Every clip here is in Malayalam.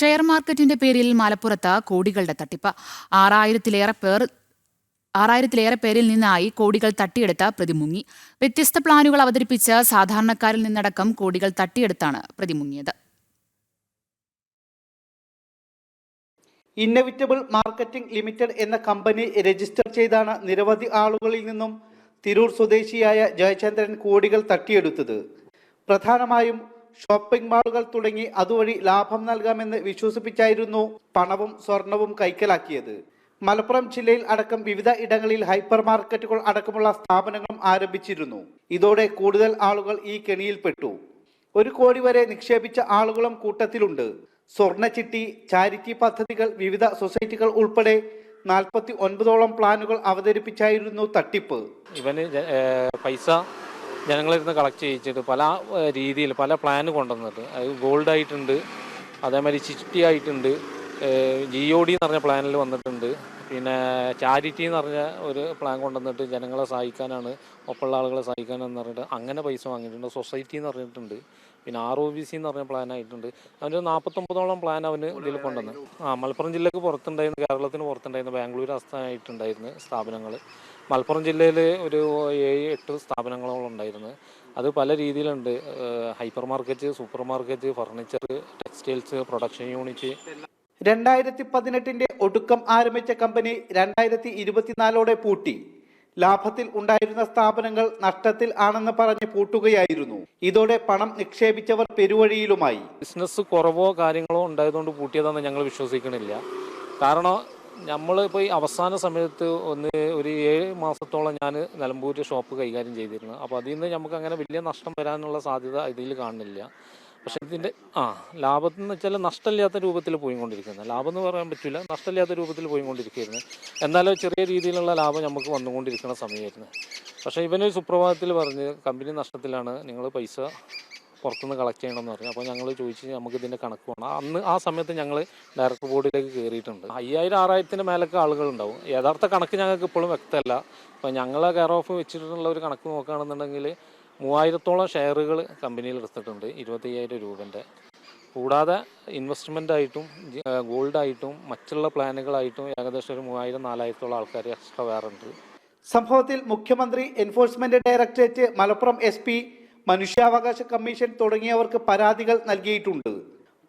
ഷെയർ മാർക്കറ്റിന്റെ പേരിൽ മലപ്പുറത്ത് കോടികളുടെ തട്ടിപ്പ്. ആറായിരത്തിലേറെ പേരിൽ നിന്നായി കോടികൾ തട്ടിയെടുത്ത പ്രതി മുങ്ങി. വ്യത്യസ്ത പ്ലാനുകൾ അവതരിപ്പിച്ച് സാധാരണക്കാരിൽ നിന്നടക്കം കോടികൾ തട്ടിയെടുത്താണ് പ്രതി മുങ്ങിയത്. ഇന്നവിറ്റബിൾ മാർക്കറ്റിംഗ് ലിമിറ്റഡ് എന്ന കമ്പനി രജിസ്റ്റർ ചെയ്താണ് നിരവധി ആളുകളിൽ നിന്നും തിരൂർ സ്വദേശിയായ ജയചന്ദ്രൻ കോടികൾ തട്ടിയെടുത്തത്. പ്രധാനമായും ഷോപ്പിംഗ് മാളുകൾ തുടങ്ങി അതുവഴി ലാഭം നൽകാമെന്ന് വിശ്വസിപ്പിച്ചായിരുന്നു പണവും സ്വർണവും കൈക്കലാക്കിയത്. മലപ്പുറം ജില്ലയിൽ അടക്കം വിവിധ ഇടങ്ങളിൽ ഹൈപ്പർ മാർക്കറ്റുകൾ അടക്കമുള്ള സ്ഥാപനങ്ങളും ആരംഭിച്ചിരുന്നു. ഇതോടെ കൂടുതൽ ആളുകൾ ഈ കെണിയിൽപ്പെട്ടു. 1 കോടി വരെ നിക്ഷേപിച്ച ആളുകളും കൂട്ടത്തിലുണ്ട്. സ്വർണ്ണച്ചിട്ടി, ചാരിറ്റി പദ്ധതികൾ, വിവിധ സൊസൈറ്റികൾ ഉൾപ്പെടെ 49ഓളം പ്ലാനുകൾ അവതരിപ്പിച്ചായിരുന്നു തട്ടിപ്പ്. ഇവന് പൈസ ജനങ്ങളിരുന്ന് കളക്ട് ചെയ്യിച്ചിട്ട് പല രീതിയിൽ പല പ്ലാൻ കൊണ്ടുവന്നിട്ട്, അത് ഗോൾഡ് ആയിട്ടുണ്ട്, അതേമാതിരി ചിട്ടി ആയിട്ടുണ്ട്, GOD എന്ന് പറഞ്ഞ പ്ലാനിൽ വന്നിട്ടുണ്ട്, പിന്നെ ചാരിറ്റി എന്ന് പറഞ്ഞ ഒരു പ്ലാൻ കൊണ്ടുവന്നിട്ട് ജനങ്ങളെ സഹായിക്കാനാണ്, ഒപ്പമുള്ള ആളുകളെ സഹായിക്കാനെന്ന് പറഞ്ഞിട്ട് അങ്ങനെ പൈസ വാങ്ങിയിട്ടുണ്ട്. സൊസൈറ്റി എന്ന് പറഞ്ഞിട്ടുണ്ട്, പിന്നെ ROBC എന്ന് പറഞ്ഞ പ്ലാനായിട്ടുണ്ട്. അവന് 49ഓളം പ്ലാൻ അവന് ഇതിൽ കൊണ്ടുവന്ന്. മലപ്പുറം ജില്ലക്ക് പുറത്തുണ്ടായിരുന്നു, കേരളത്തിന് പുറത്തുണ്ടായിരുന്നു, ബാംഗ്ലൂർ ആസ്ഥാനമായിട്ടുണ്ടായിരുന്നു സ്ഥാപനങ്ങൾ. മലപ്പുറം ജില്ലയിൽ ഒരു 7-8 സ്ഥാപനങ്ങളോളം ഉണ്ടായിരുന്നു. അത് പല രീതിയിലുണ്ട്. Hyper market, super market, furniture, textiles, production unit. 2018 ഒടുക്കം ആരംഭിച്ച കമ്പനി 2024 പൂട്ടി. ലാഭത്തിൽ ഉണ്ടായിരുന്ന സ്ഥാപനങ്ങൾ നഷ്ടത്തിൽ ആണെന്ന് പറഞ്ഞ് പൂട്ടുകയായിരുന്നു. ഇതോടെ പണം നിക്ഷേപിച്ചവർ പെരുവഴിയിലുമായി. ബിസിനസ് കുറവോ കാര്യങ്ങളോ ഉണ്ടായതുകൊണ്ട് പൂട്ടിയതാണെന്ന് ഞങ്ങൾ വിശ്വസിക്കണില്ല. കാരണം നമ്മളിപ്പോൾ ഈ അവസാന സമയത്ത് ഒരു 7 മാസത്തോളം ഞാൻ നിലമ്പൂർ ഷോപ്പ് കൈകാര്യം ചെയ്തിരുന്നു. അപ്പോൾ അതിൽ നിന്ന് നമുക്ക് അങ്ങനെ വലിയ നഷ്ടം വരാനുള്ള സാധ്യത ഇതിൽ കാണുന്നില്ല. പക്ഷെ ഇതിൻ്റെ ലാഭം എന്ന് വെച്ചാൽ നഷ്ടമില്ലാത്ത രൂപത്തിൽ പോയിക്കൊണ്ടിരിക്കുന്നത്. ലാഭം എന്ന് പറയാൻ പറ്റില്ല, നഷ്ടമില്ലാത്ത രൂപത്തിൽ പോയിക്കൊണ്ടിരിക്കുകയായിരുന്നു. എന്നാലും ചെറിയ രീതിയിലുള്ള ലാഭം നമുക്ക് വന്നുകൊണ്ടിരിക്കുന്ന സമയമായിരുന്നു. പക്ഷേ ഇവനൊരു സുപ്രഭാതത്തിൽ പറഞ്ഞ് കമ്പനി നഷ്ടത്തിലാണ്, നിങ്ങൾ പൈസ പുറത്തുനിന്ന് കളക്ട് ചെയ്യണമെന്ന് പറഞ്ഞു. അപ്പോൾ ഞങ്ങൾ ചോദിച്ച് നമുക്ക് ഇതിൻ്റെ കണക്ക് വേണം. ആ സമയത്ത് ഞങ്ങൾ ഡയറക്ടർ ബോർഡിലേക്ക് കയറിയിട്ടുണ്ട്. 5000-6000 മേലൊക്കെ ആളുകളുണ്ടാവും. യഥാർത്ഥ കണക്ക് ഞങ്ങൾക്ക് ഇപ്പോഴും വ്യക്തമല്ല. അപ്പോൾ ഞങ്ങളെ കെയർ ഓഫ് വെച്ചിട്ടുള്ള ഒരു കണക്ക് നോക്കുകയാണെന്നുണ്ടെങ്കിൽ 3000ഓളം ഷെയറുകൾ കമ്പനിയിൽ എടുത്തിട്ടുണ്ട്, 25,000 രൂപൻ്റെ. കൂടാതെ ഇൻവെസ്റ്റ്മെൻ്റ് ആയിട്ടും ഗോൾഡായിട്ടും മറ്റുള്ള പ്ലാനുകളായിട്ടും ഏകദേശം ഒരു 3000-4000 ആൾക്കാർ എക്സ്ട്രാ വേറെ ഉണ്ട്. സംഭവത്തിൽ മുഖ്യമന്ത്രി, എൻഫോഴ്സ്മെന്റ് ഡയറക്ടറേറ്റ്, മലപ്പുറം SP, മനുഷ്യാവകാശ കമ്മീഷൻ തുടങ്ങിയവർക്ക് പരാതികൾ നൽകിയിട്ടുണ്ട്.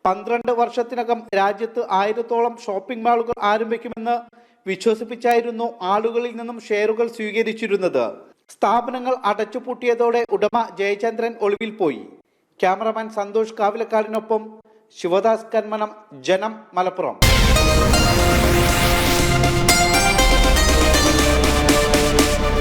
12 വർഷത്തിനകം രാജ്യത്ത് 1000ഓളം ഷോപ്പിംഗ് മാളുകൾ ആരംഭിക്കുമെന്ന് വിശ്വസിപ്പിച്ചായിരുന്നു ആളുകളിൽ നിന്നും ഷെയറുകൾ സ്വീകരിച്ചിരുന്നത്. സ്ഥാപനങ്ങൾ അടച്ചുപൂട്ടിയതോടെ ഉടമ ജയചന്ദ്രൻ ഒളിവിൽ പോയി. ക്യാമറമാൻ സന്തോഷ് കാവിലക്കാടിനൊപ്പം ശിവദാസ് കന്മനം, ജനം, മലപ്പുറം.